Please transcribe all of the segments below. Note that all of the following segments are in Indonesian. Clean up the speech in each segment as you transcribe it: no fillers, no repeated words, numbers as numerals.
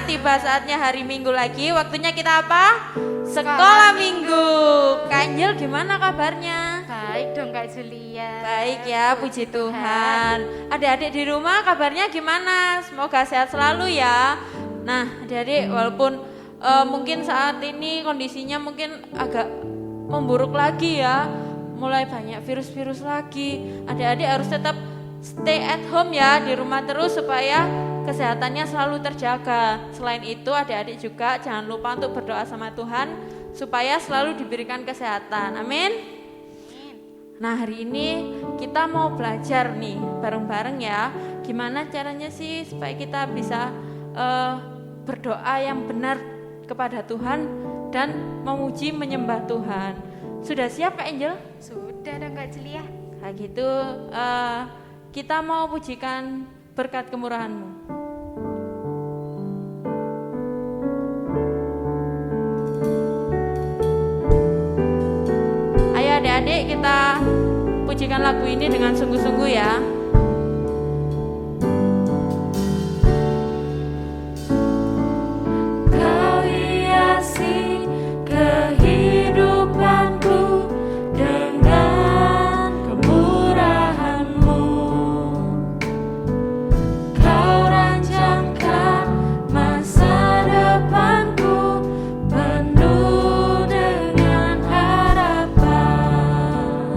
ya, tiba saatnya hari Minggu lagi. Waktunya kita apa? Sekolah Minggu. Kak Angel gimana kabarnya? Baik dong Kak Julia. Baik ya, puji Tuhan. Adik-adik di rumah kabarnya gimana? Semoga sehat selalu ya. Nah adik-adik walaupun mungkin saat ini kondisinya mungkin agak memburuk lagi ya. Mulai banyak virus-virus lagi. Adik-adik harus tetap stay at home ya, di rumah terus supaya kesehatannya selalu terjaga. Selain itu adik-adik juga jangan lupa untuk berdoa sama Tuhan supaya selalu diberikan kesehatan. Amin. Nah hari ini kita mau belajar nih bareng-bareng ya. Gimana caranya sih supaya kita bisa berdoa yang benar kepada Tuhan dan memuji menyembah Tuhan. Sudah siap Kak Angel? Sudah dong Kak Julia. Nah gitu kita mau pujikan berkat kemurahan-Mu. Ayo adik-adik kita pujikan lagu ini dengan sungguh-sungguh ya. Kau hiasi kehidupanku dengan kemurahan-Mu. Kau rancangkan masa depanku penuh dengan harapan.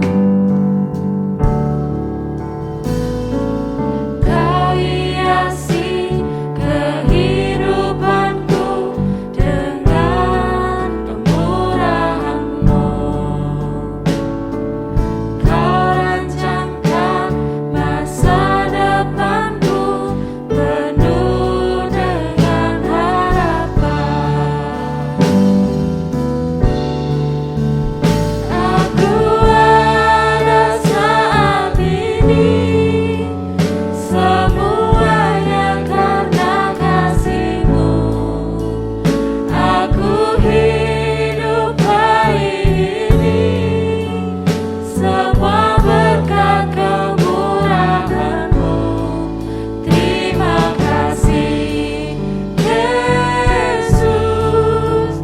Kau hiasi kehidupanku dengan kemurahan-Mu. Kau rancangkan masa depanku penuh dengan harapan. Aku ada saat ini, semuanya karena kasih-Mu. Aku hidup hari ini, semua berkat kemurahan-Mu. Terima kasih Yesus,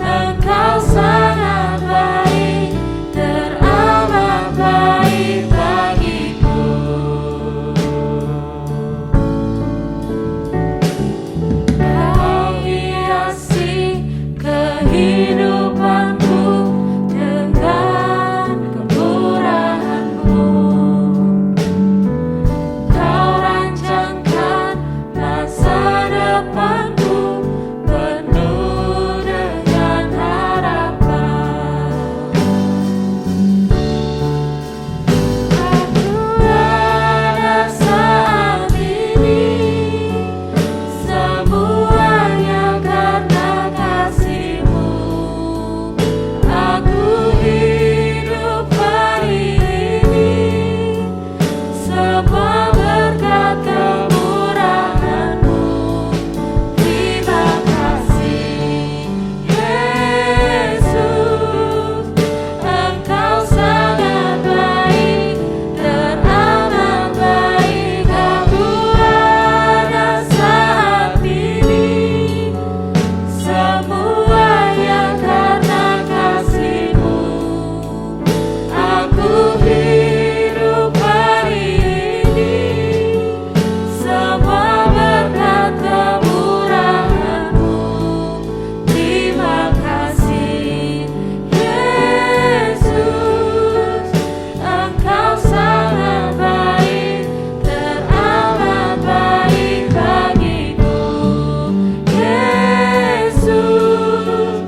Engkau sangat baik, teramat baik bagiku. Kau hiasi kehidupanku dengan kemurahan-Mu. Kau rancangkan masa depanku penuh dengan harapan. Aku ada saat ini, semuanya karena kasih-Mu. Aku hidup hari ini, semua berkat kemurahan-Mu. Terima kasih Yesus, Engkau sangat baik, teramat baik. Aku ada saat ini, semuanya karena kasih-Mu. Aku hidup hari ini, semua berkat kemurahan-Mu. Terima kasih Yesus, Engkau sangat baik, teramat baik bagiku. Yesus,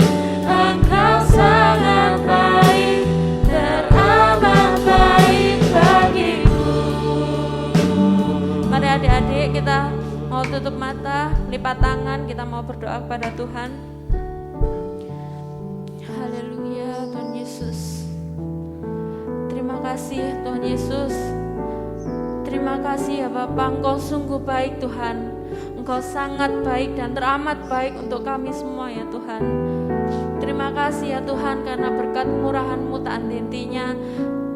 Engkau sangat baik, teramat baik bagiku. Mari adik-adik kita mau tutup mata, lipat tangan, kita mau berdoa kepada Tuhan. Haleluya Tuhan Yesus. Terima kasih Tuhan Yesus. Terima kasih ya Bapa, Engkau sungguh baik Tuhan. Engkau sangat baik dan teramat baik untuk kami semua ya Tuhan. Terima kasih ya Tuhan karena berkat murahan-Mu tak henti-hentinya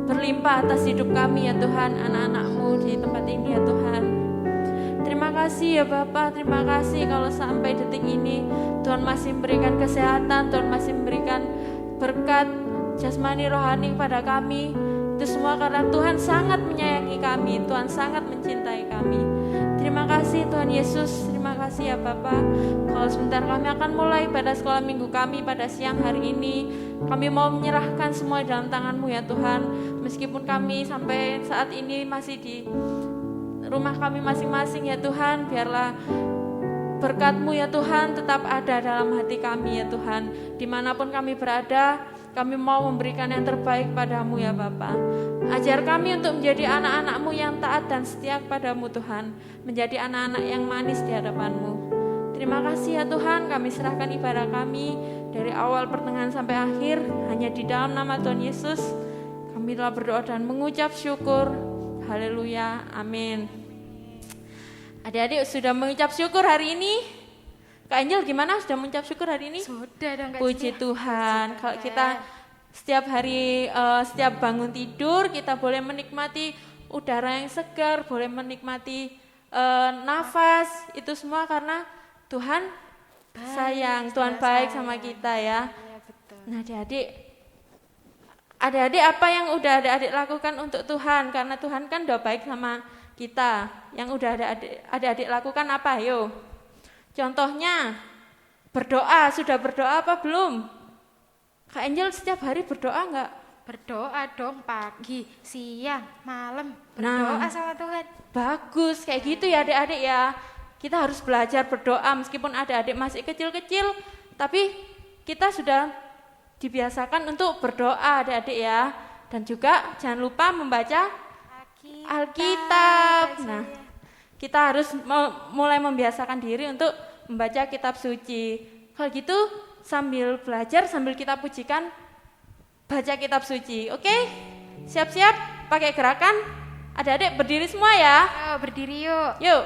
berlimpah atas hidup kami ya Tuhan, anak-anak-Mu di tempat ini ya Tuhan. Terima kasih ya Bapak, terima kasih kalau sampai detik ini Tuhan masih memberikan kesehatan, Tuhan masih memberikan berkat jasmani rohani kepada kami. Itu semua karena Tuhan sangat menyayangi kami, Tuhan sangat mencintai kami. Terima kasih Tuhan Yesus, terima kasih ya Bapak. Kalau sebentar kami akan mulai pada sekolah minggu kami pada siang hari ini. Kami mau menyerahkan semua dalam tangan-Mu ya Tuhan. Meskipun kami sampai saat ini masih di rumah kami masing-masing ya Tuhan, biarlah berkat-Mu ya Tuhan tetap ada dalam hati kami ya Tuhan. Dimanapun kami berada, kami mau memberikan yang terbaik padamu ya Bapa. Ajar kami untuk menjadi anak-anak-Mu yang taat dan setia kepadamu Tuhan, menjadi anak-anak yang manis di hadapan-Mu. Terima kasih ya Tuhan, kami serahkan ibadah kami dari awal pertengahan sampai akhir hanya di dalam nama Tuhan Yesus. Kami telah berdoa dan mengucap syukur. Haleluya, amin. Adik-adik sudah mengucap syukur hari ini? Kak Angel gimana, sudah mengucap syukur hari ini? Sudah dong Kak Puji Julia. Tuhan. Kalau kita setiap hari, setiap bangun tidur, kita boleh menikmati udara yang segar, boleh menikmati nafas, itu semua karena Tuhan sayang, Tuhan baik sama kita ya. Ya betul. Nah adik-adik apa yang udah adik-adik lakukan untuk Tuhan? Karena Tuhan kan udah baik sama kita. Yang udah adik-adik lakukan apa? Ayo. Contohnya berdoa, sudah berdoa apa belum? Kak Angel setiap hari berdoa enggak? Berdoa dong pagi, siang, malam. Berdoa sama Tuhan. Bagus, kayak gitu ya adik-adik ya. Kita harus belajar berdoa meskipun adik-adik masih kecil-kecil, tapi kita sudah dibiasakan untuk berdoa adik-adik ya. Dan juga jangan lupa membaca Alkitab. Nah, kita harus mulai membiasakan diri untuk membaca kitab suci. Kalau gitu sambil belajar, sambil kita pujikan, baca kitab suci. Oke? Siap-siap pakai gerakan. Adik-adik berdiri semua ya. Ayo berdiri yuk. Yuk.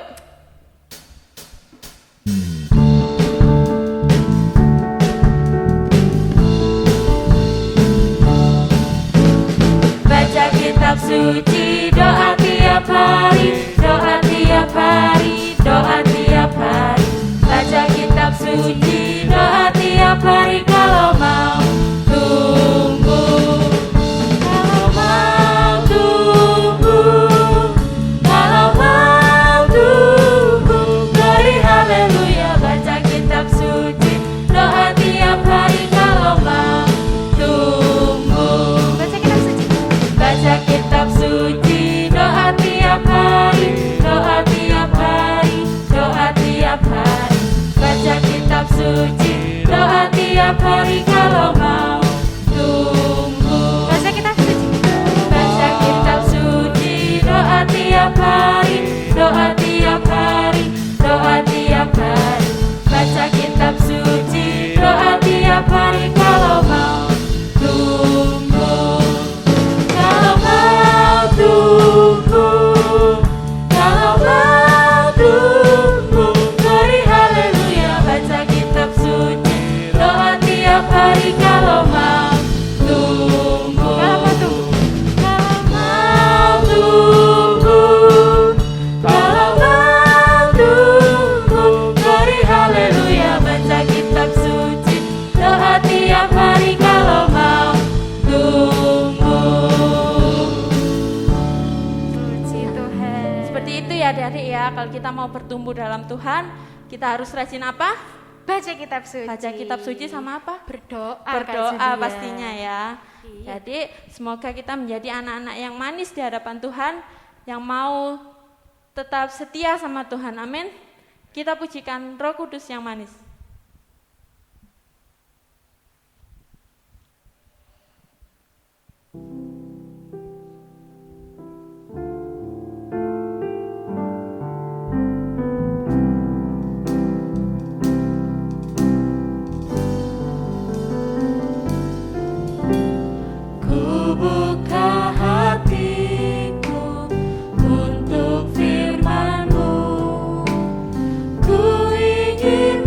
Baca kitab suci, doa tiap hari, doa tiap hari, doa tiap hari. Baca kitab suci, doa tiap hari kalau mau tunggu. Kalau mau tunggu, kalau mau tunggu. Glory haleluya, baca kitab suci, doa tiap hari kalau mau tunggu. Baca kitab suci. Baca kitab suci, doa tiap hari, doa tiap hari, doa tiap hari. Baca kitab suci, doa tiap hari kalau mau tunggu. Baca kitab suci. Baca kitab suci, doa tiap hari, doa tiap hari, doa tiap hari. Baca kitab suci, doa tiap hari kalau mau tunggu. Kalau mau tunggu, kalau mau tunggu. Glory haleluya, baca kitab suci, doa tiap hari kalau mau tunggu. Kalau mau tunggu, kalau mau tunggu. Glory haleluya, baca kitab suci, doa tiap hari kalau mau tunggu. Puji Tuhan. Seperti itu ya adik-adik ya, kalau kita mau bertumbuh dalam Tuhan, kita harus rajin apa? Baca kitab suci. Baca kitab suci sama apa? Berdoa. Kak Berdoa Julia. pastinya ya. Iya. Jadi semoga kita menjadi anak-anak yang manis di hadapan Tuhan, yang mau tetap setia sama Tuhan. Amin. Kita pujikan Roh Kudus yang manis. Ku buka hatiku untuk firman-Mu. Ku ingin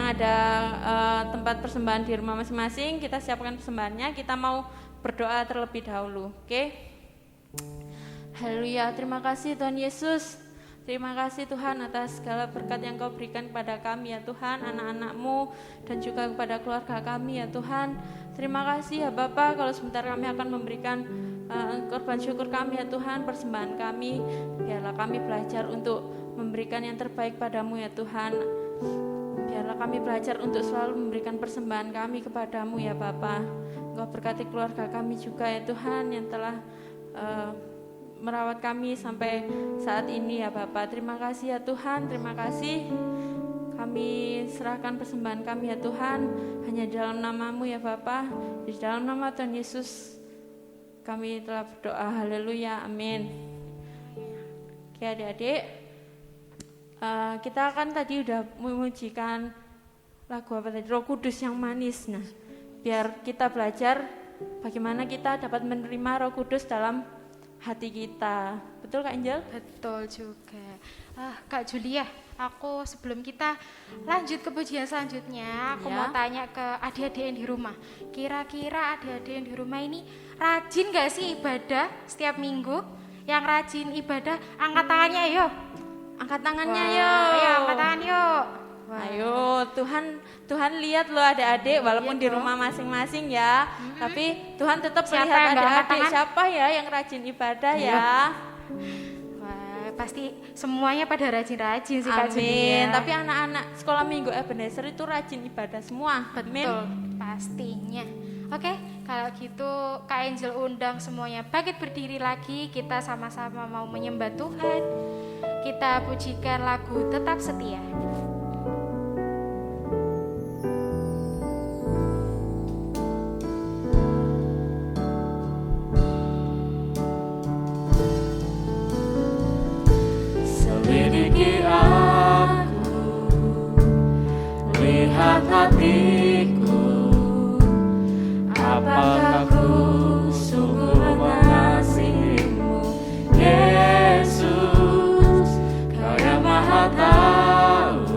ada tempat persembahan di rumah masing-masing, kita siapkan persembahannya, kita mau berdoa terlebih dahulu. Oke? Haleluya, terima kasih Tuhan Yesus. Terima kasih Tuhan atas segala berkat yang Kau berikan kepada kami ya Tuhan, anak-anak-Mu dan juga kepada keluarga kami ya Tuhan. Terima kasih ya Bapa, kalau sebentar kami akan memberikan korban syukur kami ya Tuhan, persembahan kami. Biarlah kami belajar untuk memberikan yang terbaik padamu ya Tuhan. Biarlah kami belajar untuk selalu memberikan persembahan kami kepadamu ya Bapa. Engkau berkati keluarga kami juga ya Tuhan yang telah merawat kami sampai saat ini ya Bapak. Terima kasih ya Tuhan, terima kasih. Kami serahkan persembahan kami ya Tuhan, hanya dalam nama-Mu ya Bapak. Di dalam nama Tuhan Yesus kami telah berdoa. Haleluya, amin. Oke adik-adik, kita kan tadi udah memujikan lagu apa tadi, Roh Kudus yang manis. Nah, biar kita belajar bagaimana kita dapat menerima Roh Kudus dalam hati kita. Betul Kak Angel? Betul juga. Kak Julia, aku sebelum kita lanjut ke pujian selanjutnya, aku mau tanya ke adik-adik yang di rumah. Kira-kira adik-adik yang di rumah ini rajin gak sih ibadah setiap minggu? Yang rajin ibadah, angkat tangannya yuk. Angkat tangannya yuk. Ayo angkat tangan yuk. Ayo, Tuhan lihat loh adik-adik, walaupun di rumah masing-masing ya, tapi Tuhan tetap melihat adik-adik siapa ya yang rajin ibadah ya. Wah, pasti semuanya pada rajin-rajin sih Kak Amin. Julia. Tapi anak-anak sekolah minggu Ebenezer itu rajin ibadah semua. Betul, pastinya. Oke, kalau gitu Kak Angel undang semuanya bangkit berdiri lagi, kita sama-sama mau menyembah Tuhan. Kita pujikan lagu Tetap Setia. Selidiki aku, lihat hatiku, apakah ku sungguh mengasihimu, Yesus, Kau yang Maha Tahu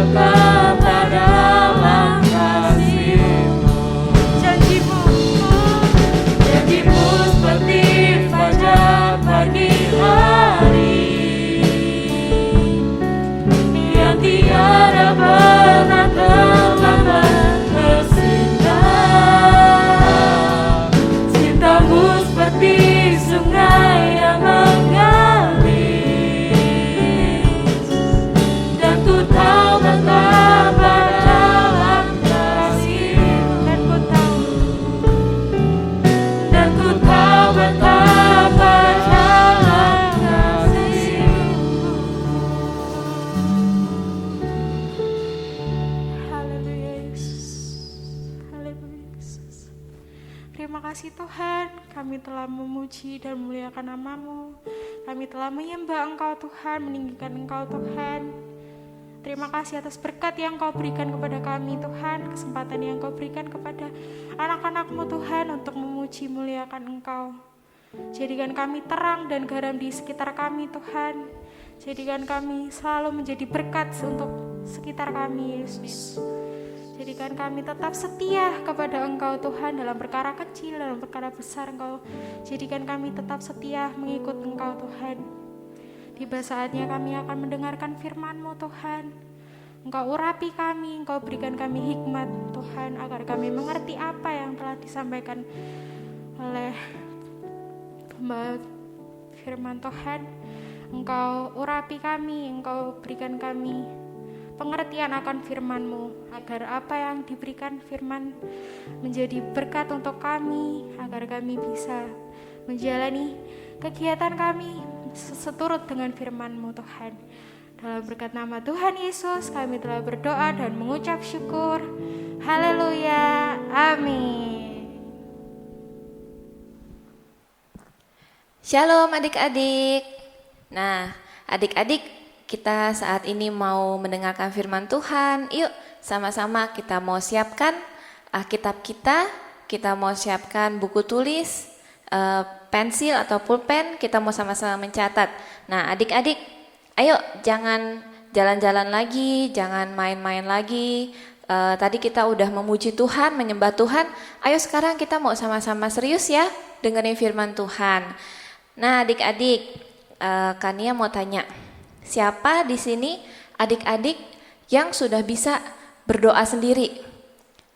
tetap dalam kasih-Mu. Janji-Mu seperti fajar pagi hari yang tiada pernah terlambat bersinar. Cinta-Mu seperti sungai yang mengalir, dan ku tahu betapa dalam kasih-Mu. Dan ku tahu betapa dalam kasih-Mu. Haleluya Yesus. Haleluya Yesus. Terima kasih Tuhan, kami telah memuji dan memuliakan nama-Mu. Kami telah menyembah Engkau Tuhan, meninggikan Engkau Tuhan. Terima kasih atas berkat yang Kau berikan kepada kami Tuhan, kesempatan yang Kau berikan kepada anak-anak-Mu Tuhan untuk memuji muliakan Engkau. Jadikan kami terang dan garam di sekitar kami Tuhan. Jadikan kami selalu menjadi berkat untuk sekitar kami Yesus. Jadikan kami tetap setia kepada Engkau Tuhan dalam perkara kecil, dalam perkara besar Engkau. Jadikan kami tetap setia mengikut Engkau Tuhan. Tiba saatnya kami akan mendengarkan firman-Mu Tuhan. Engkau urapi kami, Engkau berikan kami hikmat Tuhan, agar kami mengerti apa yang telah disampaikan oleh pembawa firman Tuhan. Engkau urapi kami, Engkau berikan kami pengertian akan firman-Mu, agar apa yang diberikan firman menjadi berkat untuk kami, agar kami bisa menjalani kegiatan kami seturut dengan firman-Mu Tuhan. Dalam berkat nama Tuhan Yesus kami telah berdoa dan mengucap syukur. Haleluya, amin. Shalom adik-adik. Nah, adik-adik, kita saat ini mau mendengarkan firman Tuhan. Yuk, sama-sama kita mau siapkan Alkitab kita mau siapkan buku tulis, pensil atau pulpen, kita mau sama-sama mencatat. Nah, adik-adik, ayo jangan jalan-jalan lagi, jangan main-main lagi. Tadi kita udah memuji Tuhan, menyembah Tuhan. Ayo sekarang kita mau sama-sama serius ya, dengerin firman Tuhan. Nah, adik-adik, Kania mau tanya, siapa di sini adik-adik yang sudah bisa berdoa sendiri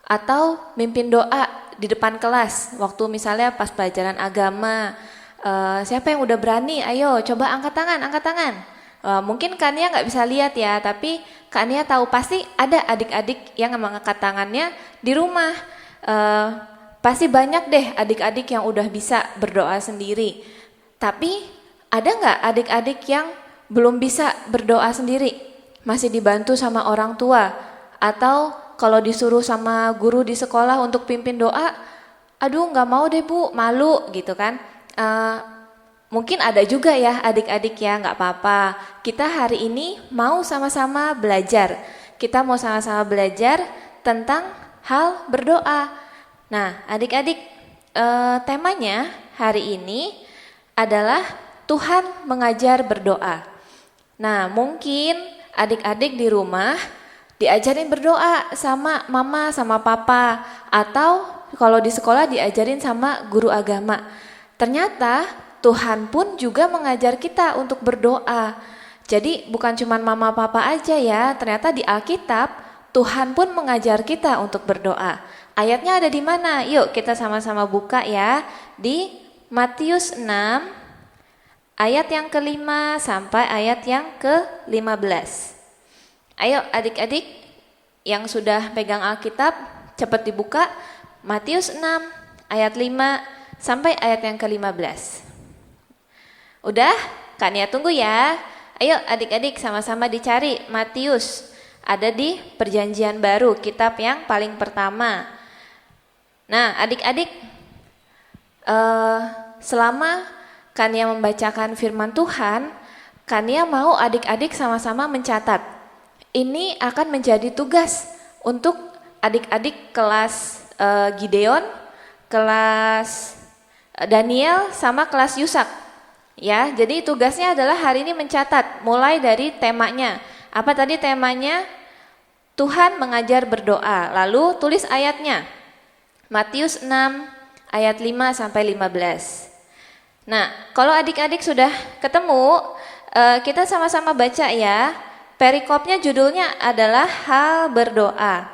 atau mimpin doa di depan kelas waktu misalnya pas pelajaran agama? Siapa yang udah berani? Ayo coba angkat tangan. Mungkin Kania nggak bisa lihat ya, tapi Kania tahu pasti ada adik-adik yang mengangkat tangannya di rumah. Pasti banyak deh adik-adik yang udah bisa berdoa sendiri. Tapi ada nggak adik-adik yang belum bisa berdoa sendiri, masih dibantu sama orang tua, atau kalau disuruh sama guru di sekolah untuk pimpin doa, aduh nggak mau deh bu, malu gitu kan. Mungkin ada juga ya adik-adik ya, nggak apa-apa. Kita hari ini mau sama-sama belajar. Kita mau sama-sama belajar tentang hal berdoa. Nah adik-adik, temanya hari ini adalah Tuhan mengajar berdoa. Nah, mungkin adik-adik di rumah diajarin berdoa sama mama, sama papa, atau kalau di sekolah diajarin sama guru agama. Ternyata Tuhan pun juga mengajar kita untuk berdoa. Jadi bukan cuma mama papa aja ya, ternyata di Alkitab Tuhan pun mengajar kita untuk berdoa. Ayatnya ada di mana? Yuk kita sama-sama buka ya, di Matius 6 ayat yang ke-5 sampai ayat yang ke-15. Ayo adik-adik yang sudah pegang Alkitab, cepat dibuka Matius 6 ayat 5 sampai ayat yang ke-15. Udah? Kania tunggu ya. Ayo adik-adik sama-sama dicari Matius. Ada di Perjanjian Baru, kitab yang paling pertama. Nah adik-adik, selama Kania membacakan firman Tuhan, Kania mau adik-adik sama-sama mencatat. Ini akan menjadi tugas untuk adik-adik kelas Gideon, kelas Daniel, sama kelas Yusak. Ya, jadi tugasnya adalah hari ini mencatat, mulai dari temanya. Apa tadi temanya? Tuhan mengajar berdoa. Lalu tulis ayatnya. Matius 6 ayat 5 sampai 15. Nah, kalau adik-adik sudah ketemu, kita sama-sama baca ya. Perikopnya judulnya adalah hal berdoa.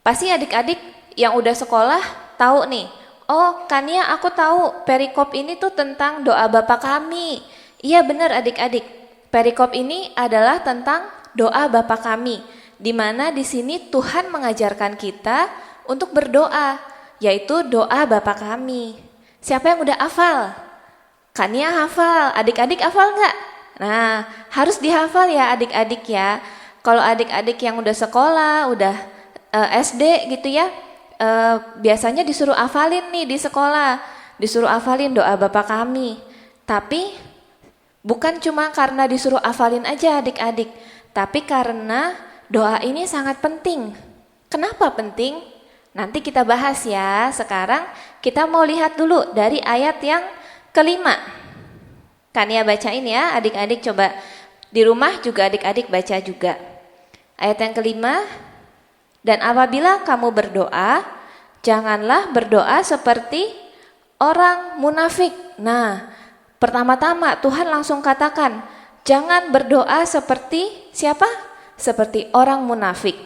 Pasti adik-adik yang udah sekolah tahu nih. Oh, Kania, aku tahu perikop ini tuh tentang doa Bapa kami. Iya benar adik-adik. Perikop ini adalah tentang doa Bapa kami, di mana di sini Tuhan mengajarkan kita untuk berdoa, yaitu doa Bapa kami. Siapa yang udah hafal? Kania hafal, adik-adik hafal nggak? Nah, harus dihafal ya adik-adik ya. Kalau adik-adik yang udah sekolah, udah SD gitu ya, biasanya disuruh hafalin nih di sekolah, disuruh hafalin doa Bapa kami. Tapi bukan cuma karena disuruh hafalin aja adik-adik, tapi karena doa ini sangat penting. Kenapa penting? Nanti kita bahas ya. Sekarang kita mau lihat dulu dari ayat yang kelima. Kania bacain ya, adik-adik coba di rumah juga adik-adik baca juga. Ayat yang kelima, dan apabila kamu berdoa, janganlah berdoa seperti orang munafik. Nah, pertama-tama Tuhan langsung katakan, jangan berdoa seperti siapa? Seperti orang munafik.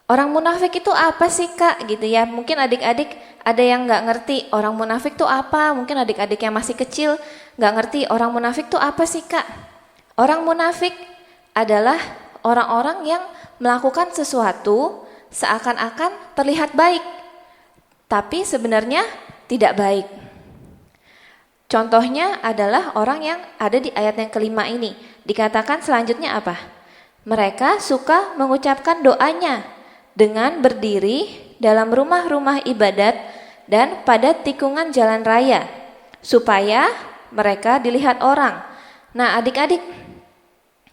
Orang munafik itu apa sih Kak? Gitu ya. Mungkin adik-adik ada yang nggak ngerti orang munafik itu apa. Mungkin adik-adik yang masih kecil nggak ngerti orang munafik itu apa sih Kak? Orang munafik adalah orang-orang yang melakukan sesuatu seakan-akan terlihat baik, tapi sebenarnya tidak baik. Contohnya adalah orang yang ada di ayat yang kelima ini. Dikatakan selanjutnya apa? Mereka suka mengucapkan doanya dengan berdiri dalam rumah-rumah ibadat dan pada tikungan jalan raya, supaya mereka dilihat orang. Nah, adik-adik,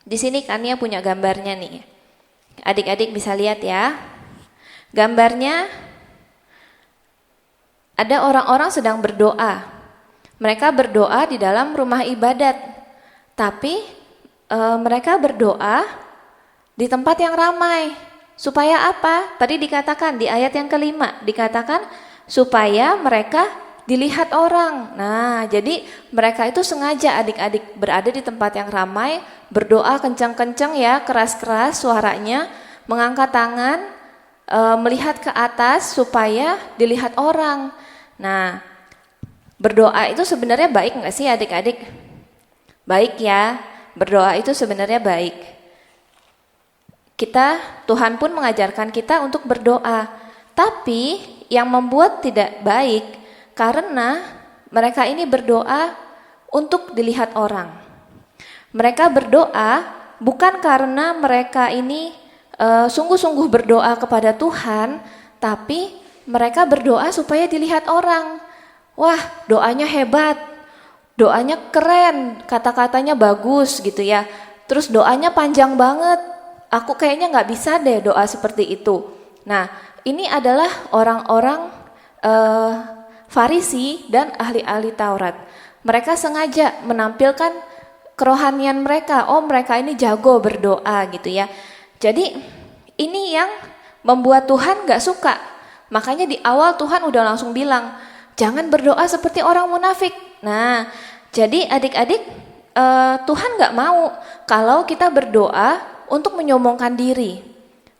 di sini Kania punya gambarnya nih. Adik-adik bisa lihat ya. Gambarnya ada orang-orang sedang berdoa. Mereka berdoa di dalam rumah ibadat, tapi mereka berdoa di tempat yang ramai. Supaya apa? Tadi dikatakan di ayat yang kelima, dikatakan supaya mereka dilihat orang. Nah, jadi mereka itu sengaja adik-adik berada di tempat yang ramai, berdoa kencang-kencang ya, keras-keras suaranya, mengangkat tangan, melihat ke atas supaya dilihat orang. Nah, berdoa itu sebenarnya baik nggak sih adik-adik? Baik ya, berdoa itu sebenarnya baik. Tuhan pun mengajarkan kita untuk berdoa. Tapi yang membuat tidak baik karena mereka ini berdoa untuk dilihat orang. Mereka berdoa bukan karena mereka ini sungguh-sungguh berdoa kepada Tuhan, tapi mereka berdoa supaya dilihat orang. Wah, doanya hebat, doanya keren, kata-katanya bagus gitu ya. Terus doanya panjang banget. Aku kayaknya nggak bisa deh doa seperti itu. Nah, ini adalah orang-orang Farisi dan ahli-ahli Taurat. Mereka sengaja menampilkan kerohanian mereka. Oh, mereka ini jago berdoa gitu ya. Jadi ini yang membuat Tuhan nggak suka. Makanya di awal Tuhan udah langsung bilang, jangan berdoa seperti orang munafik. Nah, jadi adik-adik, Tuhan nggak mau kalau kita berdoa untuk menyombongkan diri,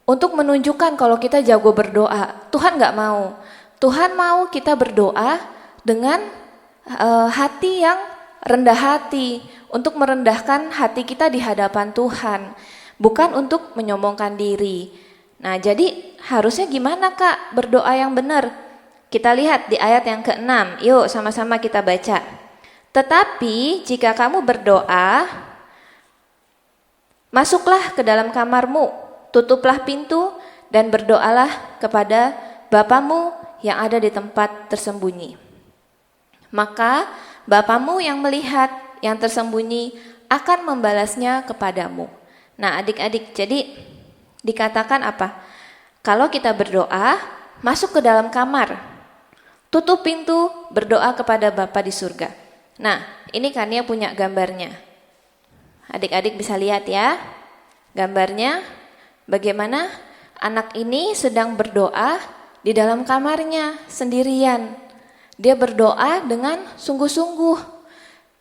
untuk menunjukkan kalau kita jago berdoa. Tuhan nggak mau. Tuhan mau kita berdoa dengan hati yang rendah hati, untuk merendahkan hati kita di hadapan Tuhan, bukan untuk menyombongkan diri. Nah, jadi harusnya gimana Kak berdoa yang benar? Kita lihat di ayat yang ke-6. Yuk sama-sama kita baca. Tetapi jika kamu berdoa, masuklah ke dalam kamarmu, tutuplah pintu, dan berdoalah kepada Bapamu yang ada di tempat tersembunyi. Maka Bapamu yang melihat yang tersembunyi akan membalasnya kepadamu. Nah adik-adik, jadi dikatakan apa? Kalau kita berdoa, masuk ke dalam kamar, tutup pintu, berdoa kepada Bapa di surga. Nah, ini Kania punya gambarnya. Adik-adik bisa lihat ya, gambarnya Bagaimana anak ini sedang berdoa di dalam kamarnya sendirian. Dia berdoa dengan sungguh-sungguh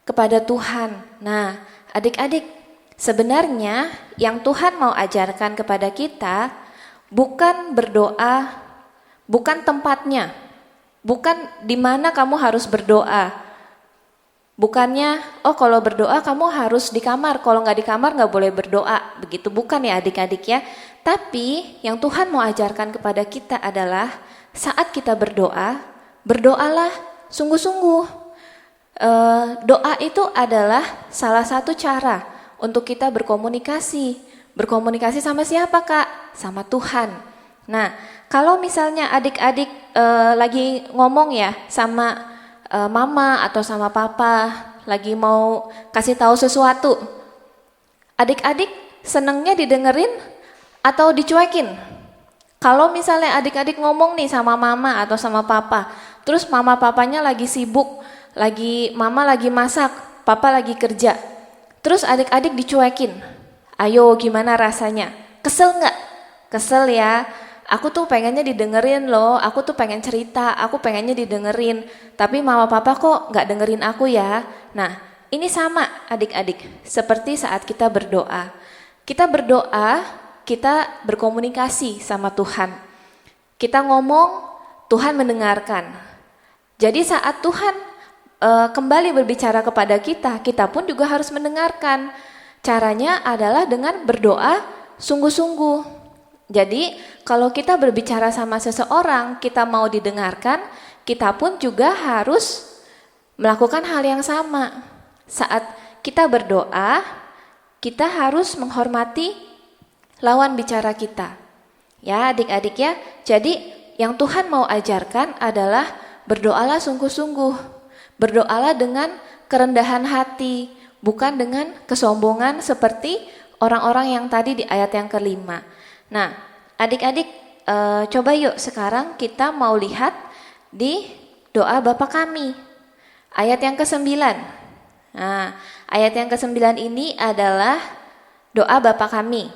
kepada Tuhan. Nah, adik-adik, sebenarnya yang Tuhan mau ajarkan kepada kita bukan berdoa, bukan tempatnya, bukan di mana kamu harus berdoa. Bukannya, oh kalau berdoa kamu harus di kamar, kalau nggak di kamar nggak boleh berdoa. Begitu bukan ya adik-adik ya. Tapi yang Tuhan mau ajarkan kepada kita adalah saat kita berdoa, berdoalah sungguh-sungguh. Doa itu adalah salah satu cara untuk kita berkomunikasi. Berkomunikasi sama siapa Kak? Sama Tuhan. Nah, kalau misalnya adik-adik lagi ngomong ya sama mama atau sama papa, lagi mau kasih tahu sesuatu, adik-adik senengnya didengerin atau dicuekin? Kalau misalnya adik-adik ngomong nih sama mama atau sama papa, terus mama papanya lagi sibuk, mama lagi masak, papa lagi kerja, terus adik-adik dicuekin, ayo gimana rasanya? Kesel nggak? Kesel ya. Aku tuh pengennya didengerin loh, aku tuh pengen cerita, aku pengennya didengerin, tapi mama papa kok nggak dengerin aku ya. Nah, ini sama adik-adik, seperti saat kita berdoa. Kita berdoa, kita berkomunikasi sama Tuhan. Kita ngomong, Tuhan mendengarkan. Jadi saat Tuhan kembali berbicara kepada kita, kita pun juga harus mendengarkan. Caranya adalah dengan berdoa sungguh-sungguh. Jadi kalau kita berbicara sama seseorang, kita mau didengarkan, kita pun juga harus melakukan hal yang sama. Saat kita berdoa, kita harus menghormati lawan bicara kita. Ya adik-adik ya, jadi yang Tuhan mau ajarkan adalah berdoalah sungguh-sungguh. Berdoalah dengan kerendahan hati, bukan dengan kesombongan seperti orang-orang yang tadi di ayat yang kelima. Nah, adik-adik coba yuk sekarang kita mau lihat di doa Bapa Kami. Ayat yang ke-9. Nah, ayat yang ke-9 ini adalah doa Bapa Kami.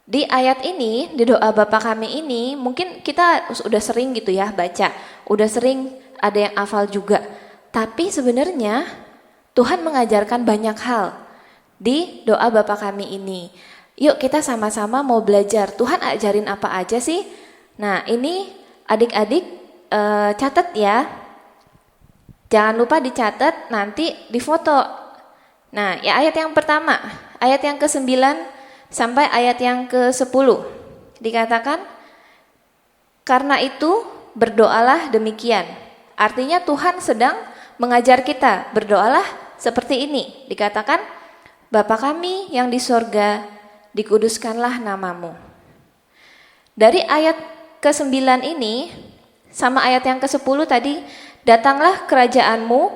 Di ayat ini, di doa Bapa Kami ini, mungkin kita udah sering gitu ya baca, udah sering ada yang hafal juga. Tapi sebenarnya Tuhan mengajarkan banyak hal di doa Bapa Kami ini. Yuk kita sama-sama mau belajar, Tuhan ajarin apa aja sih? Nah ini adik-adik catat ya. Jangan lupa dicatat, nanti difoto. Nah ya ayat yang pertama, ayat yang ke-9 sampai ayat yang ke-10. Dikatakan, karena itu berdoalah demikian. Artinya Tuhan sedang mengajar kita, berdoalah seperti ini. Dikatakan, Bapa kami yang di sorga, dikuduskanlah namamu. Dari ayat ke-9 ini sama ayat yang ke-10 tadi, datanglah kerajaanmu,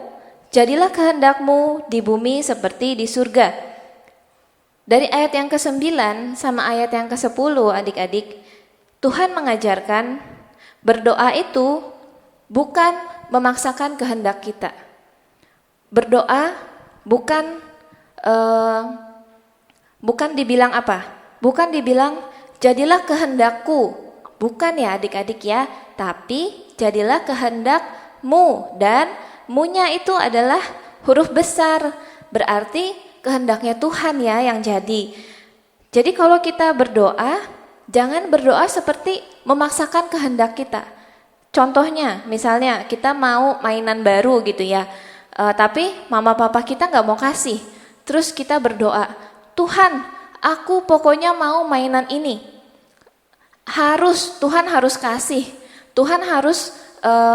jadilah kehendakmu di bumi seperti di surga. Dari ayat yang ke-9 sama ayat yang ke-10 adik-adik, Tuhan mengajarkan berdoa itu bukan memaksakan kehendak kita. Berdoa bukan dibilang apa? Bukan dibilang jadilah kehendakku. Bukan ya adik-adik ya, tapi jadilah kehendakmu, dan mu-nya itu adalah huruf besar. Berarti kehendaknya Tuhan ya yang jadi. Jadi kalau kita berdoa, jangan berdoa seperti memaksakan kehendak kita. Contohnya, misalnya kita mau mainan baru gitu ya, tapi mama papa kita nggak mau kasih. Terus kita berdoa, Tuhan, aku pokoknya mau mainan ini. Tuhan harus kasih. Tuhan harus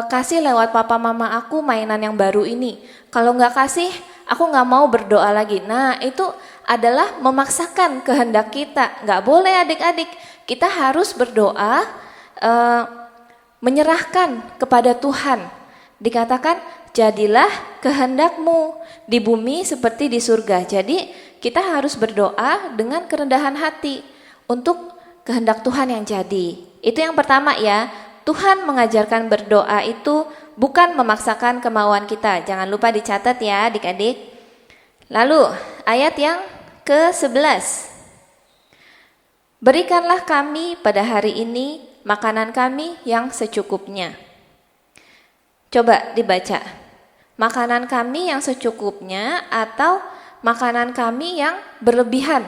kasih lewat papa mama aku mainan yang baru ini. Kalau nggak kasih, aku nggak mau berdoa lagi. Nah, itu adalah memaksakan kehendak kita. Nggak boleh adik-adik. Kita harus berdoa, menyerahkan kepada Tuhan. Dikatakan, jadilah kehendakmu di bumi seperti di surga. Jadi kita harus berdoa dengan kerendahan hati untuk kehendak Tuhan yang jadi. Itu yang pertama ya. Tuhan mengajarkan berdoa itu bukan memaksakan kemauan kita. Jangan lupa dicatat ya adik-adik. Lalu ayat yang ke-11. Berikanlah kami pada hari ini makanan kami yang secukupnya. Coba dibaca. Makanan kami yang secukupnya atau makanan kami yang berlebihan?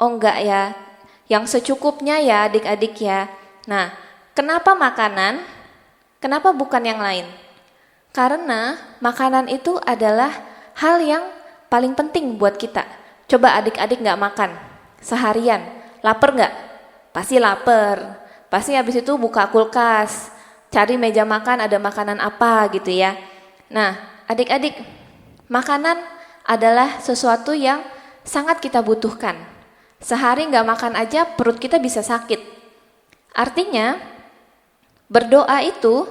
Oh enggak ya, yang secukupnya ya adik-adik ya. Nah, kenapa makanan? Kenapa bukan yang lain? Karena makanan itu adalah hal yang paling penting buat kita. Coba adik-adik nggak makan seharian, lapar nggak? Pasti lapar. Pasti habis itu buka kulkas, cari meja makan ada makanan apa gitu ya. Nah, adik-adik, makanan adalah sesuatu yang sangat kita butuhkan. Sehari nggak makan aja perut kita bisa sakit. Artinya, berdoa itu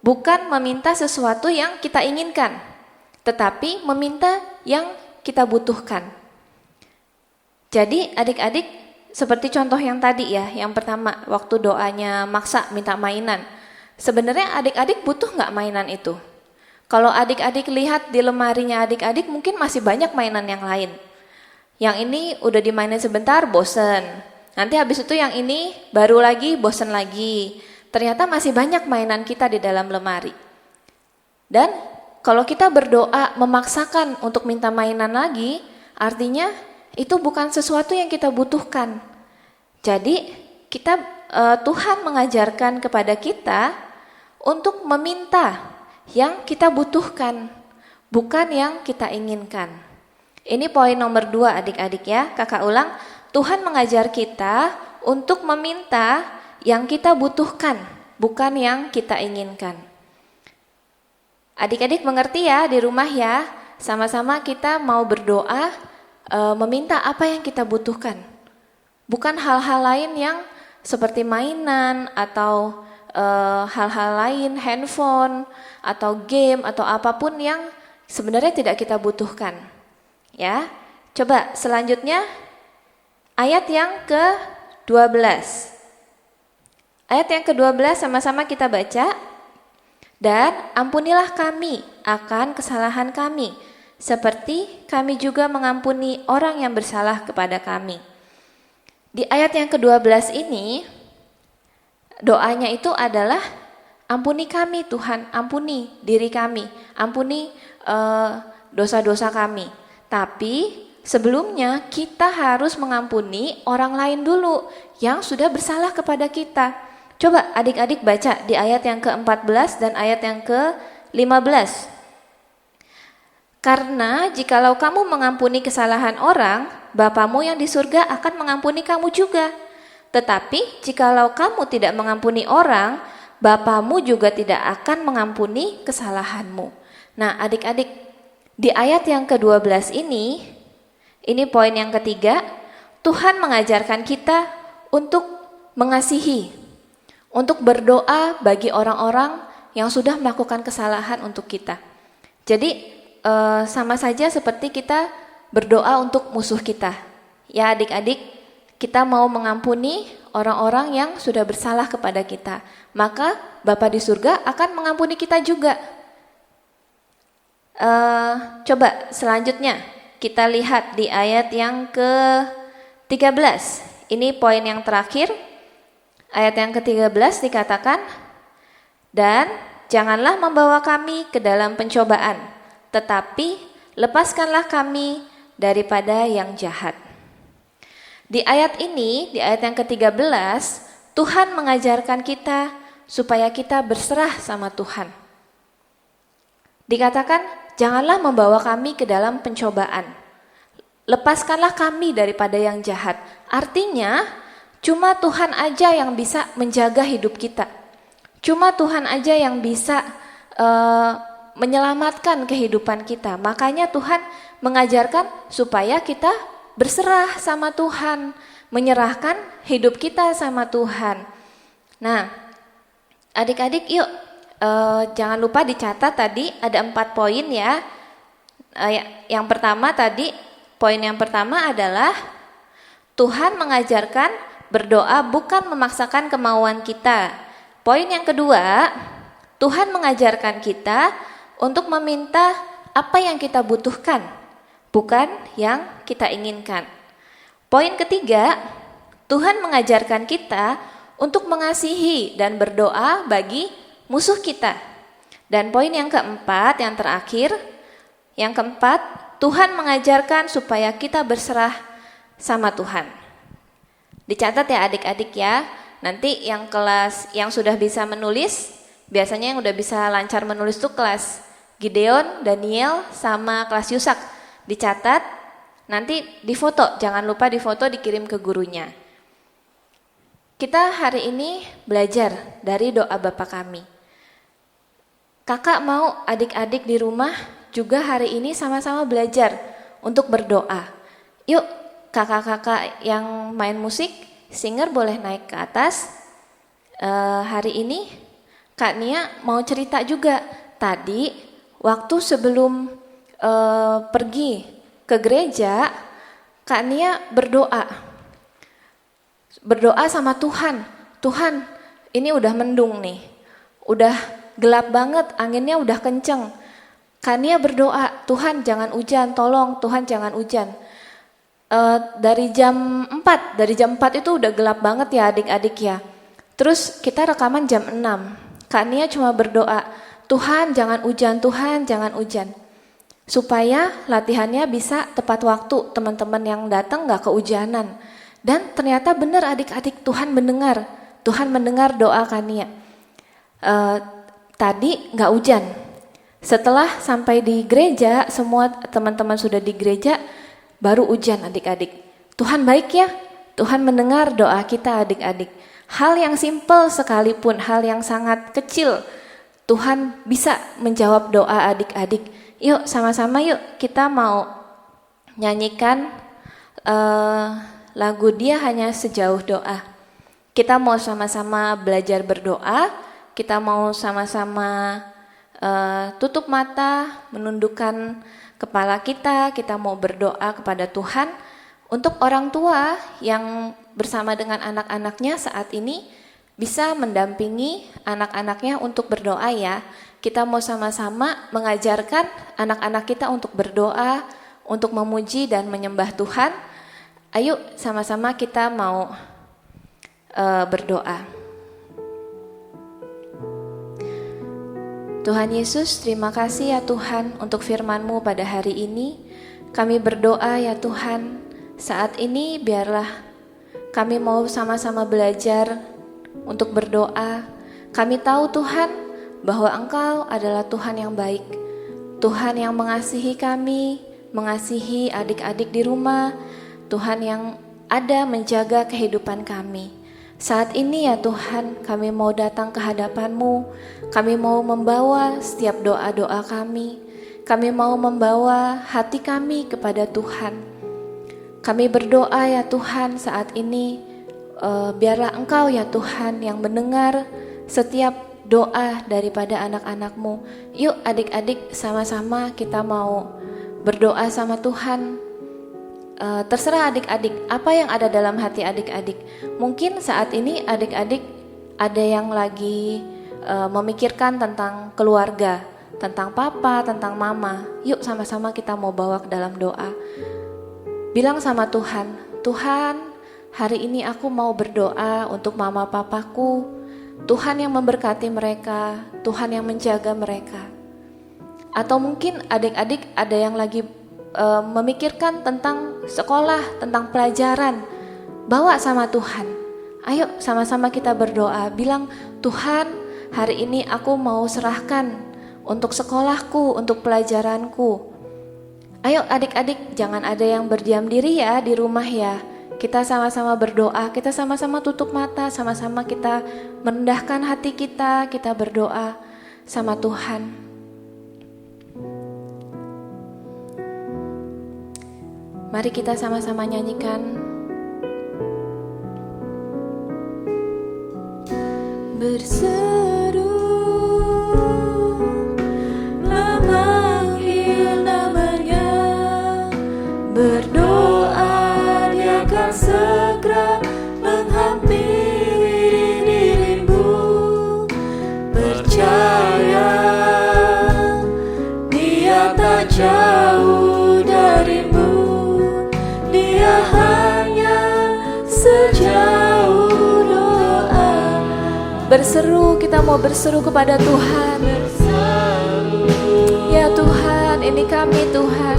bukan meminta sesuatu yang kita inginkan, tetapi meminta yang kita butuhkan. Jadi adik-adik seperti contoh yang tadi ya, yang pertama waktu doanya maksa minta mainan. Sebenarnya adik-adik butuh nggak mainan itu? Kalau adik-adik lihat di lemarinya adik-adik mungkin masih banyak mainan yang lain. Yang ini udah dimainin sebentar bosen. Nanti habis itu yang ini baru lagi bosen lagi. Ternyata masih banyak mainan kita di dalam lemari. Dan kalau kita berdoa memaksakan untuk minta mainan lagi, artinya itu bukan sesuatu yang kita butuhkan. Jadi Tuhan mengajarkan kepada kita untuk meminta yang kita butuhkan, bukan yang kita inginkan. Ini poin nomor 2 adik-adik ya, kakak ulang. Tuhan mengajar kita untuk meminta yang kita butuhkan, bukan yang kita inginkan. Adik-adik mengerti ya di rumah ya, sama-sama kita mau berdoa meminta apa yang kita butuhkan. Bukan hal-hal lain yang seperti mainan atau hal-hal lain, handphone atau game atau apapun yang sebenarnya tidak kita butuhkan. Ya. Coba selanjutnya ayat yang ke-12. Ayat yang ke-12 sama-sama kita baca. Dan ampunilah kami akan kesalahan kami, seperti kami juga mengampuni orang yang bersalah kepada kami. Di ayat yang ke-12 ini, doanya itu adalah ampuni kami Tuhan, ampuni diri kami, ampuni dosa-dosa kami. Tapi sebelumnya kita harus mengampuni orang lain dulu yang sudah bersalah kepada kita. Coba adik-adik baca di ayat yang ke-14 dan ayat yang ke-15. Karena jikalau kamu mengampuni kesalahan orang, Bapamu yang di surga akan mengampuni kamu juga. Tetapi jikalau kamu tidak mengampuni orang, Bapamu juga tidak akan mengampuni kesalahanmu. Nah adik-adik, di ayat yang ke-12 ini poin yang ketiga, Tuhan mengajarkan kita untuk mengasihi, untuk berdoa bagi orang-orang yang sudah melakukan kesalahan untuk kita. Jadi sama saja seperti kita berdoa untuk musuh kita. Ya adik-adik, kita mau mengampuni orang-orang yang sudah bersalah kepada kita, maka Bapa di surga akan mengampuni kita juga. Coba selanjutnya kita lihat di ayat yang ke-13. Ini poin yang terakhir. Ayat yang ke-13 dikatakan, dan janganlah membawa kami ke dalam pencobaan, tetapi lepaskanlah kami daripada yang jahat. Di ayat ini, di ayat yang ke-13, Tuhan mengajarkan kita supaya kita berserah sama Tuhan. Dikatakan, janganlah membawa kami ke dalam pencobaan. Lepaskanlah kami daripada yang jahat. Artinya, cuma Tuhan aja yang bisa menjaga hidup kita. Cuma Tuhan aja yang bisa menyelamatkan kehidupan kita. Makanya Tuhan mengajarkan supaya kita berserah sama Tuhan, menyerahkan hidup kita sama Tuhan. Nah, adik-adik yuk, jangan lupa dicatat tadi ada 4 poin ya. Yang pertama tadi, poin yang pertama adalah Tuhan mengajarkan berdoa bukan memaksakan kemauan kita. Poin yang kedua, Tuhan mengajarkan kita untuk meminta apa yang kita butuhkan, bukan yang kita inginkan. Poin ketiga, Tuhan mengajarkan kita untuk mengasihi dan berdoa bagi musuh kita. Dan poin yang keempat, yang terakhir, yang keempat, Tuhan mengajarkan supaya kita berserah sama Tuhan. Dicatat ya adik-adik ya. Nanti yang kelas yang sudah bisa menulis, biasanya yang udah bisa lancar menulis tuh kelas Gideon, Daniel, sama kelas Yusak. Dicatat, nanti difoto, jangan lupa difoto dikirim ke gurunya. Kita hari ini belajar dari doa Bapa kami. Kakak mau adik-adik di rumah juga hari ini sama-sama belajar untuk berdoa. Yuk kakak-kakak yang main musik, singer boleh naik ke atas. Hari ini Kak Nia mau cerita juga. Tadi waktu sebelum pergi ke gereja, Kak Nia berdoa sama Tuhan. Tuhan, ini udah mendung nih, udah gelap banget, anginnya udah kenceng. Kak Nia berdoa, Tuhan jangan hujan, tolong Tuhan jangan hujan. Dari jam 4 itu udah gelap banget ya adik-adik ya. Terus kita rekaman jam 6. Kak Nia cuma berdoa, Tuhan jangan hujan, Tuhan jangan hujan. Supaya latihannya bisa tepat waktu, teman-teman yang datang gak kehujanan. Dan ternyata benar adik-adik, Tuhan mendengar doa Kak Nia. Tadi gak hujan. Setelah sampai di gereja, semua teman-teman sudah di gereja, baru hujan adik-adik. Tuhan baik ya, Tuhan mendengar doa kita adik-adik. Hal yang simpel sekalipun, hal yang sangat kecil, Tuhan bisa menjawab doa adik-adik. Yuk sama-sama yuk kita mau nyanyikan lagu Dia Hanya Sejauh Doa. Kita mau sama-sama belajar berdoa, kita mau sama-sama tutup mata, menundukkan kepala kita mau berdoa kepada Tuhan. Untuk orang tua yang bersama dengan anak-anaknya saat ini bisa mendampingi anak-anaknya untuk berdoa ya. Kita mau sama-sama mengajarkan anak-anak kita untuk berdoa, untuk memuji dan menyembah Tuhan. Ayo sama-sama kita mau berdoa. Tuhan Yesus, terima kasih ya Tuhan untuk firman-Mu pada hari ini. Kami berdoa ya Tuhan, saat ini biarlah kami mau sama-sama belajar untuk berdoa. Kami tahu Tuhan bahwa Engkau adalah Tuhan yang baik. Tuhan yang mengasihi kami, mengasihi adik-adik di rumah. Tuhan yang ada menjaga kehidupan kami. Saat ini ya Tuhan, kami mau datang ke hadapan-Mu. Kami mau membawa setiap doa-doa kami. Kami mau membawa hati kami kepada Tuhan. Kami berdoa ya Tuhan saat ini, biarlah Engkau ya Tuhan yang mendengar setiap doa daripada anak-anak-Mu. Yuk adik-adik sama-sama kita mau berdoa sama Tuhan. Terserah adik-adik, apa yang ada dalam hati adik-adik. Mungkin saat ini adik-adik ada yang lagi memikirkan tentang keluarga, tentang papa, tentang mama. Yuk sama-sama kita mau bawa ke dalam doa. Bilang sama Tuhan, Tuhan hari ini aku mau berdoa untuk mama papaku. Tuhan yang memberkati mereka, Tuhan yang menjaga mereka. Atau mungkin adik-adik ada yang lagi memikirkan tentang sekolah, tentang pelajaran. Bawa sama Tuhan. Ayo sama-sama kita berdoa. Bilang, Tuhan hari ini aku mau serahkan untuk sekolahku, untuk pelajaranku. Ayo adik-adik jangan ada yang berdiam diri ya di rumah ya. Kita sama-sama berdoa, kita sama-sama tutup mata, sama-sama kita merendahkan hati kita berdoa sama Tuhan. Mari kita sama-sama nyanyikan. Berseru memanggil namanya, berdoa Dia akan segera menghampiri dirimu. Percaya Dia tak jauh darimu, Dia hanya sejauh berseru, kita mau berseru kepada Tuhan. Ya Tuhan, ini kami Tuhan,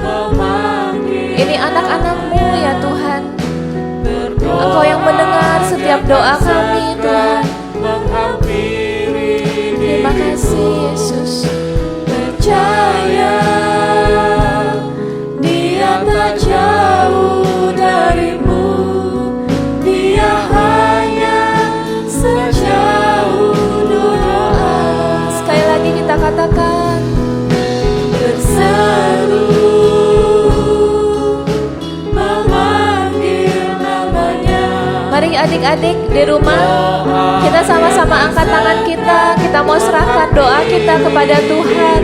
ini anak-anak-Mu ya Tuhan. Engkau yang mendengar setiap doa kami Tuhan. Terima kasih Yesus. Percaya Dia tak jauh darimu, Dia hanya sejauh doa. Sekali lagi kita katakan, berseru memanggil namanya. mari adik-adik di rumah, kita sama-sama angkat tangan kita mau serahkan doa kita kepada Tuhan.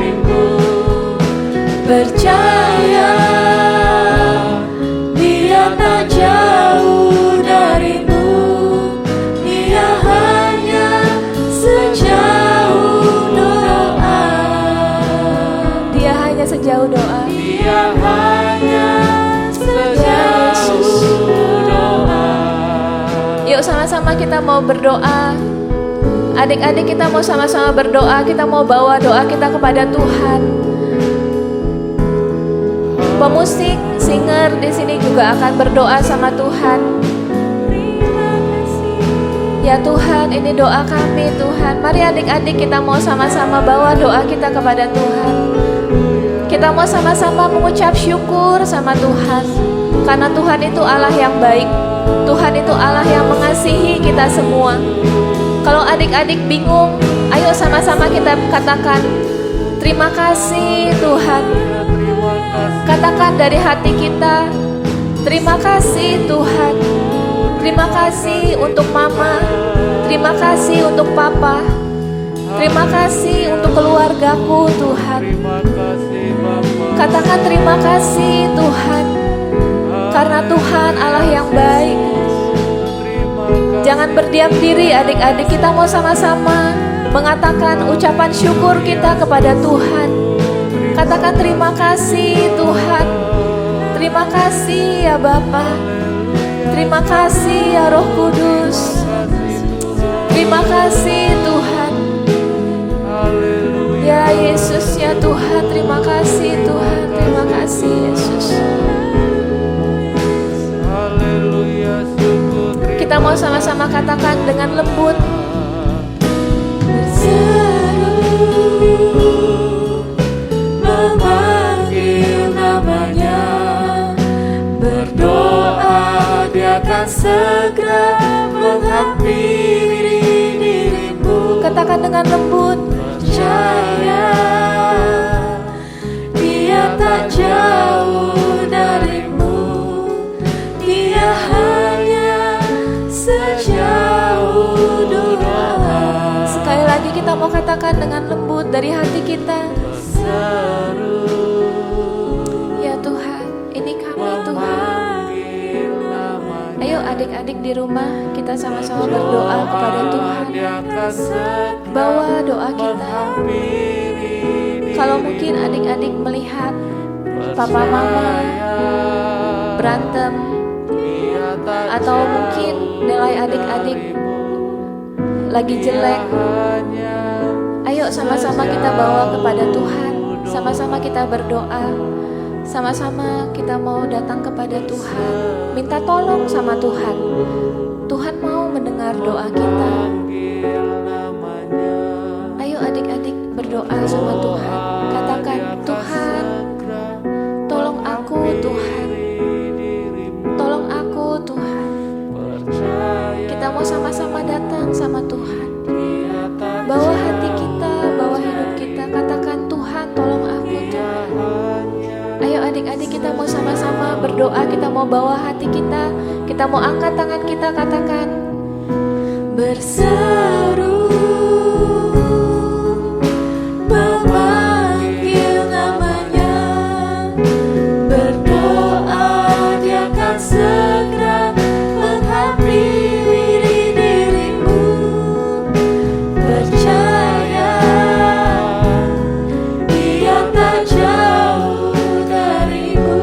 Percaya Dia tak jauh darimu, Dia hanya sejauh doa. Dia hanya sejauh doa. Dia hanya sejauh doa. Yuk sama-sama kita mau berdoa. Adik-adik kita mau sama-sama berdoa, kita mau bawa doa kita kepada Tuhan. Pemusik, singer di sini juga akan berdoa sama Tuhan. Ya Tuhan, ini doa kami Tuhan. Mari adik-adik kita mau sama-sama bawa doa kita kepada Tuhan. Kita mau sama-sama mengucap syukur sama Tuhan, karena Tuhan itu Allah yang baik. Tuhan itu Allah yang mengasihi kita semua. Kalau adik-adik bingung, ayo sama-sama kita katakan, terima kasih Tuhan. Katakan dari hati kita, terima kasih Tuhan. Terima kasih untuk mama, terima kasih untuk papa, terima kasih untuk keluargaku Tuhan. Katakan terima kasih Tuhan, karena Tuhan Allah yang baik. Jangan berdiam diri adik-adik, kita mau sama-sama mengatakan ucapan syukur kita kepada Tuhan. Katakan terima kasih Tuhan. Terima kasih ya Bapa. Terima kasih ya Roh Kudus. Terima kasih Tuhan. Ya Yesus ya Tuhan, terima kasih Tuhan. Terima kasih Yesus. Kita mau sama-sama katakan dengan lembut, memanggil namanya, berdoa Dia akan segera menghampiri dirimu. katakan dengan lembut, Percaya Dia tak jauh darimu, Dia hanya sejauh doa. sekali lagi kita mau katakan dengan lembut dari hati kita. Ya Tuhan, ini kami Tuhan. Ayo adik-adik di rumah, kita sama-sama berdoa kepada Tuhan. Bawa doa kita. Kalau mungkin adik-adik melihat papa mama berantem, atau mungkin nilai adik-adik lagi jelek, ayo sama-sama kita bawa kepada Tuhan. Sama-sama kita berdoa. Sama-sama kita mau datang kepada Tuhan, minta tolong sama Tuhan. Tuhan mau mendengar doa kita. Ayo adik-adik berdoa sama Tuhan. Katakan, Tuhan, tolong aku Tuhan. Tolong aku Tuhan. Kita mau sama-sama datang sama Tuhan. Bawa hati kita, bawa hidup kita. Katakan, Tuhan tolong aku Tuhan. Ayo adik-adik kita mau sama-sama berdoa, kita mau bawa hati kita, kita mau angkat tangan kita, katakan, berseru memanggil namanya, berdoa Dia akan segera menghampiri dirimu. Percaya Dia tak jauh darimu,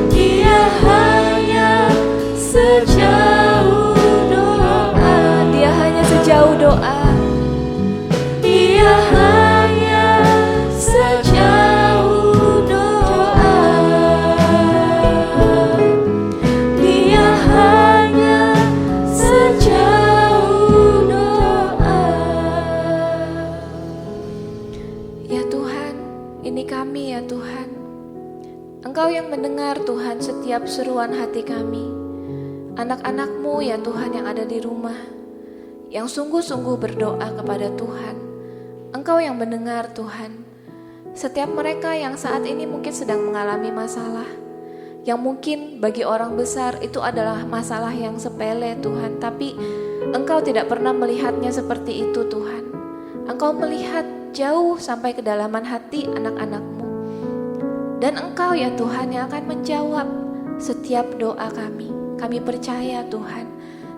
Dia hanya sejauh doa. Dia hanya sejauh doa. berdoa. Dia hanya sejauh doa. Dia hanya sejauh doa. Ya Tuhan, ini kami ya Tuhan. Engkau yang mendengar Tuhan setiap seruan hati kami. Anak-anak-Mu ya Tuhan yang ada di rumah, yang sungguh-sungguh berdoa kepada Tuhan. Engkau yang mendengar Tuhan. Setiap mereka yang saat ini mungkin sedang mengalami masalah, yang mungkin bagi orang besar itu adalah masalah yang sepele Tuhan, tapi Engkau tidak pernah melihatnya seperti itu Tuhan. Engkau melihat jauh sampai kedalaman hati anak-anak-Mu. Dan Engkau ya Tuhan yang akan menjawab setiap doa kami. Kami percaya Tuhan,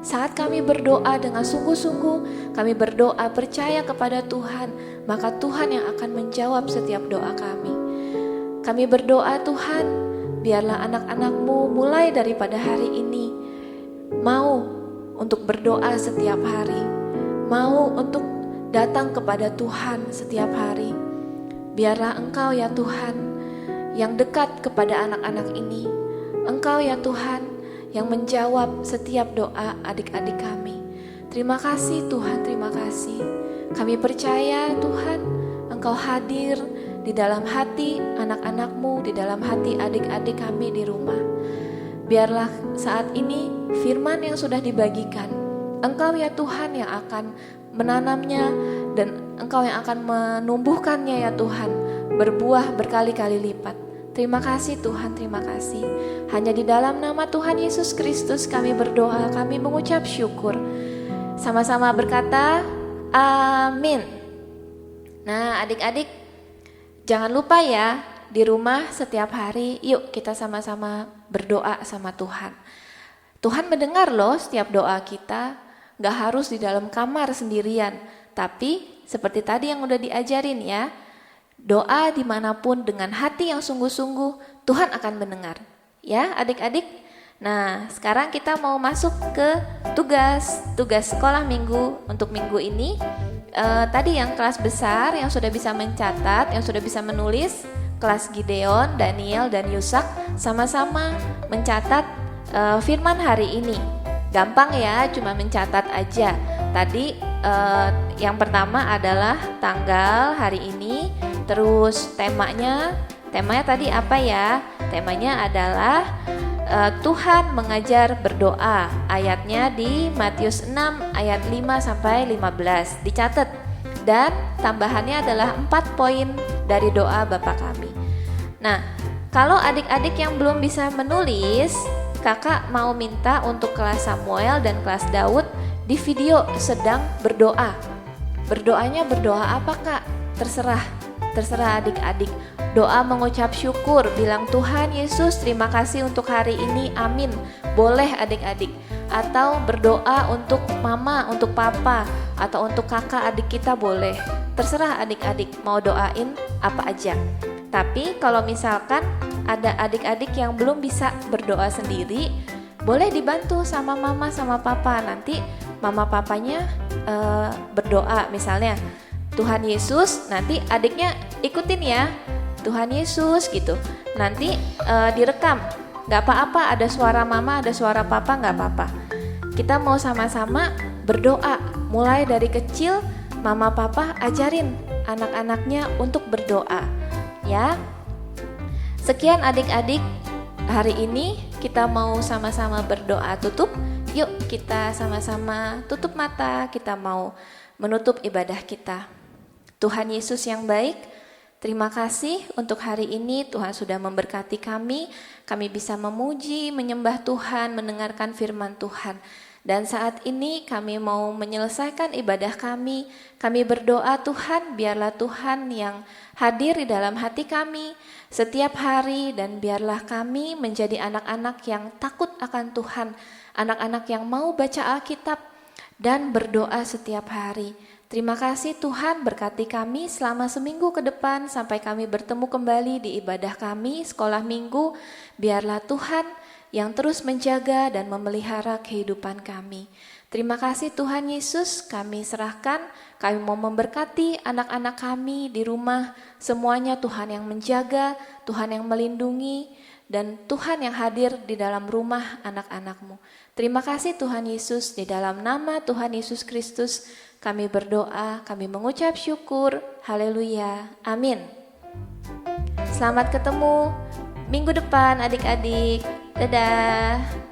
saat kami berdoa dengan sungguh-sungguh, kami berdoa percaya kepada Tuhan, maka Tuhan yang akan menjawab setiap doa kami. Kami berdoa Tuhan, biarlah anak-anak-Mu mulai daripada hari ini mau untuk berdoa setiap hari, mau untuk datang kepada Tuhan setiap hari. Biarlah Engkau ya Tuhan yang dekat kepada anak-anak ini. Engkau ya Tuhan yang menjawab setiap doa adik-adik kami. Terima kasih Tuhan, terima kasih. Kami percaya Tuhan, Engkau hadir di dalam hati anak-anak-Mu, di dalam hati adik-adik kami di rumah. Biarlah saat ini firman yang sudah dibagikan, Engkau ya Tuhan yang akan menanamnya, dan Engkau yang akan menumbuhkannya ya Tuhan, berbuah berkali-kali lipat. Terima kasih Tuhan, terima kasih. Hanya di dalam nama Tuhan Yesus Kristus kami berdoa, kami mengucap syukur. Sama-sama berkata, amin. Nah adik-adik, jangan lupa ya, di rumah setiap hari, yuk kita sama-sama berdoa sama Tuhan. Tuhan mendengar loh setiap doa kita, gak harus di dalam kamar sendirian. Tapi seperti tadi yang udah diajarin ya, doa dimanapun dengan hati yang sungguh-sungguh, Tuhan akan mendengar. Ya adik-adik. Nah sekarang kita mau masuk ke tugas sekolah minggu untuk minggu ini. Tadi yang kelas besar yang sudah bisa mencatat, yang sudah bisa menulis, kelas Gideon, Daniel, dan Yusak sama-sama mencatat firman hari ini. Gampang ya, cuma mencatat aja. Tadi yang pertama adalah tanggal hari ini. Terus temanya tadi apa ya? Temanya adalah Tuhan mengajar berdoa. Ayatnya di Matius 6 ayat 5 sampai 15. Dicatat. Dan tambahannya adalah 4 poin dari doa Bapa kami. Nah, kalau adik-adik yang belum bisa menulis, kakak mau minta untuk kelas Samuel dan kelas Daud di video sedang berdoa. Berdoanya berdoa apa kak? Terserah adik-adik. Doa mengucap syukur, bilang Tuhan Yesus terima kasih untuk hari ini, amin. Boleh adik-adik. Atau berdoa untuk mama, untuk papa, atau untuk kakak adik kita boleh. Terserah adik-adik mau doain apa aja. Tapi kalau misalkan ada adik-adik yang belum bisa berdoa sendiri, boleh dibantu sama mama sama papa. Nanti mama papanya berdoa misalnya Tuhan Yesus, nanti adiknya ikutin ya Tuhan Yesus gitu. Nanti direkam, gak apa-apa ada suara mama ada suara papa, gak apa-apa. Kita mau sama-sama berdoa. Mulai dari kecil mama papa ajarin anak-anaknya untuk berdoa ya. Sekian adik-adik, hari ini kita mau sama-sama berdoa tutup. Yuk kita sama-sama tutup mata, kita mau menutup ibadah kita. Tuhan Yesus yang baik, terima kasih untuk hari ini Tuhan sudah memberkati kami bisa memuji, menyembah Tuhan, mendengarkan firman Tuhan. Dan saat ini kami mau menyelesaikan ibadah kami berdoa Tuhan, biarlah Tuhan yang hadir di dalam hati kami setiap hari, dan biarlah kami menjadi anak-anak yang takut akan Tuhan, anak-anak yang mau baca Alkitab dan berdoa setiap hari. Terima kasih Tuhan, berkati kami selama seminggu ke depan sampai kami bertemu kembali di ibadah kami, sekolah minggu. Biarlah Tuhan yang terus menjaga dan memelihara kehidupan kami. Terima kasih Tuhan Yesus, kami serahkan, kami mau memberkati anak-anak kami di rumah, semuanya Tuhan yang menjaga, Tuhan yang melindungi, dan Tuhan yang hadir di dalam rumah anak-anak-Mu. Terima kasih Tuhan Yesus, di dalam nama Tuhan Yesus Kristus kami berdoa, kami mengucap syukur, haleluya, amin. Selamat ketemu minggu depan adik-adik, dadah.